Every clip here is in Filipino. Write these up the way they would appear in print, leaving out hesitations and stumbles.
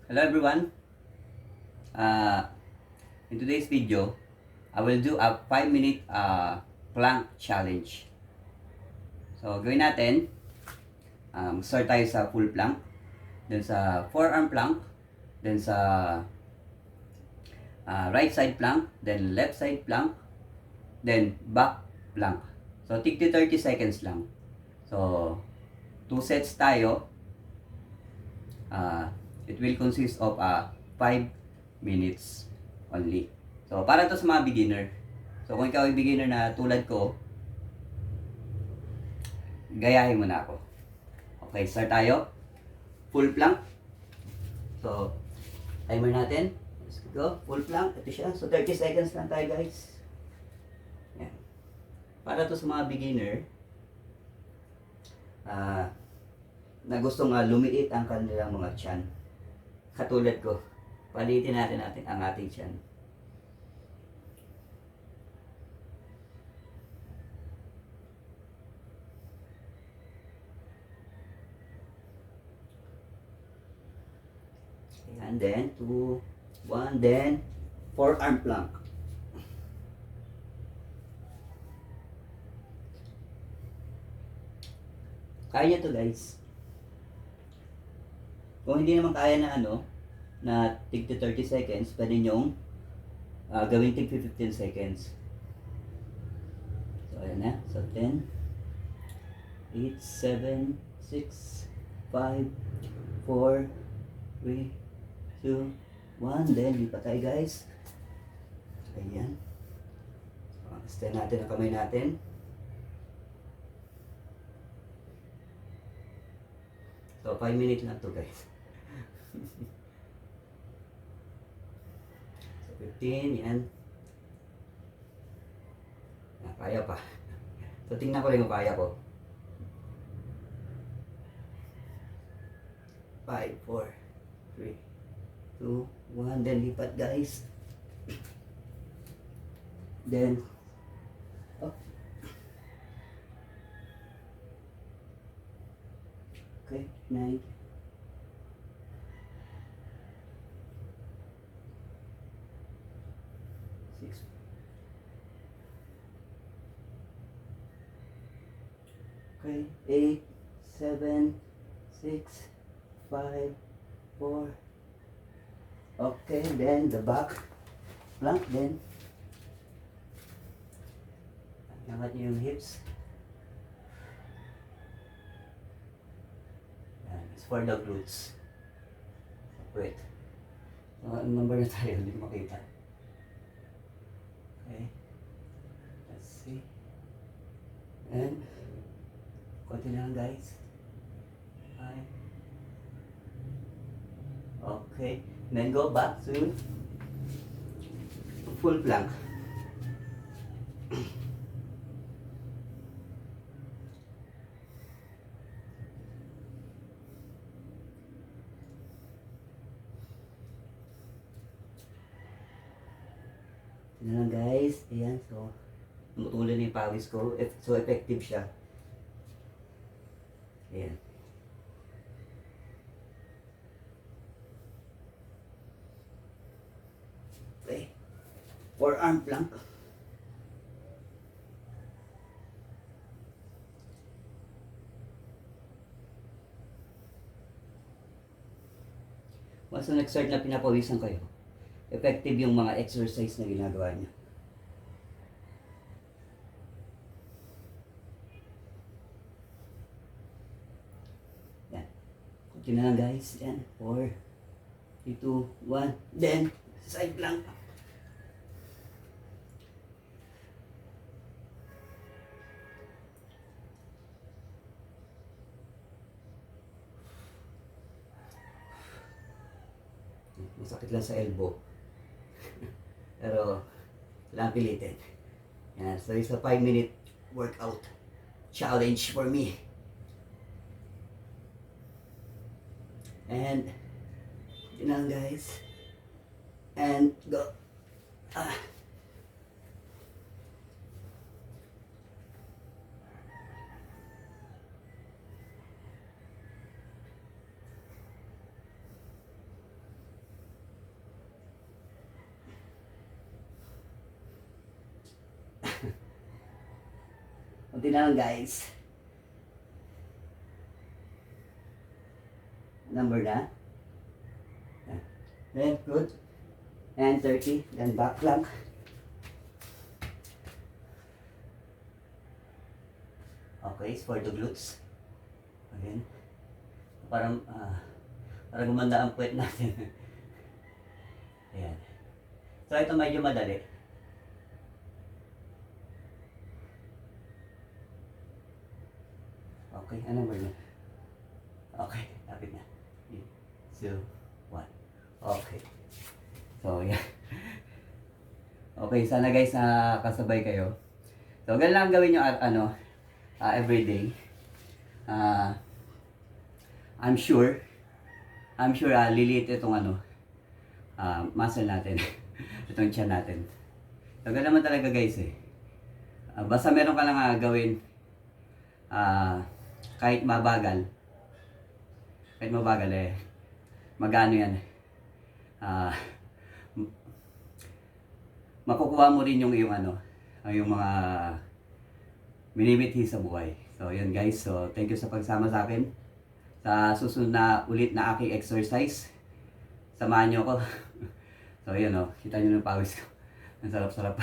Hello everyone. Uh, in today's video, I will do a 5-minute plank challenge. So, gawin natin, start tayo sa full plank, then sa forearm plank, then sa right side plank, then left side plank, then back plank. So, 30 seconds lang. So, 2 sets tayo. It will consist of 5 minutes only. So, para to sa mga beginner. So, kung ikaw ay beginner na tulad ko, gayahin mo na ako. Okay, start tayo. Full plank. So, timer natin. Let's go. Full plank. Ito siya. So, 30 seconds lang tayo, guys. Yan. Para to sa mga beginner, na gustong lumiit ang kanilang mga tiyan. Katulad ko. Palitin natin ang ating tiyan. And then 2, 1, then forearm plank. Kaya nyo to, guys. Kung hindi naman kaya na na tig 30 seconds, pwede nyong gawin tig 15 seconds. So, ayan na. So, 10, 8, 7, 6, 5, 4, 3, 2, 1. Then, lipat tayo, guys. Ayan. So, stand natin ang kamay natin. So, 5 minutes lang to, guys. So, 15, yan. Kaya pa. So, tingnan ko lang yung kaya ko. 5, 4, 3, 2, 1. Then, lipat, guys. Then, up. Okay, 9. Okay, 8, 7, 6, 5, 4. Okay, then the back plank, then angat nyo yung hips. Yan, it's for the glutes. Wait. So, number na tayo, hindi makita. Okay. Let's see. And konti na lang, guys. 5. Okay. And then go back to full plank. Ito na lang, guys. Ayan. So, tumutuloy na yung pawis ko. So, effective siya. Ayan. Okay. Forearm plank. Once na nag-start na pinapawisan kayo, effective yung mga exercise na ginagawa niyo. Yan. Kunti na lang, guys. Yan. 4, 3, 2, 1. Then, side plank. Masakit lang sa elbow. Pero, kailangan pilitin. Yan. So, it's a 5-minute workout challenge for me. And, yun lang, guys. And, go. Kunti na lang guys. Number na. Then, good. And 30. Then back plank. Okay, it's for the glutes. Again. Para gumanda ang puwet natin. Ayan. So, ito medyo madali. Okay, ano ba yun? Okay, lapit na. 2, 1. Okay. So, yeah. Okay, sana guys kasabay kayo. So, ganun lang gawin nyo everyday. I'm sure liliit itong muscle natin. Itong tiyan natin. So, ganun naman talaga guys eh. Basta meron ka lang gawin kahit mabagal magano yan makukuha mo rin yung yung mga minimithi sa buhay. So yun guys, so thank you sa pagsama sa akin sa susunod na ulit na aking exercise. Samahan nyo ako. So yun kita nyo ng pawis ko. Ang sarap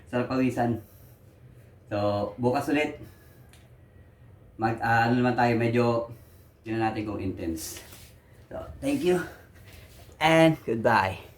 sarap pawisan. So bukas ulit naman tayo, medyo tingnan natin kung intense. So thank you and goodbye.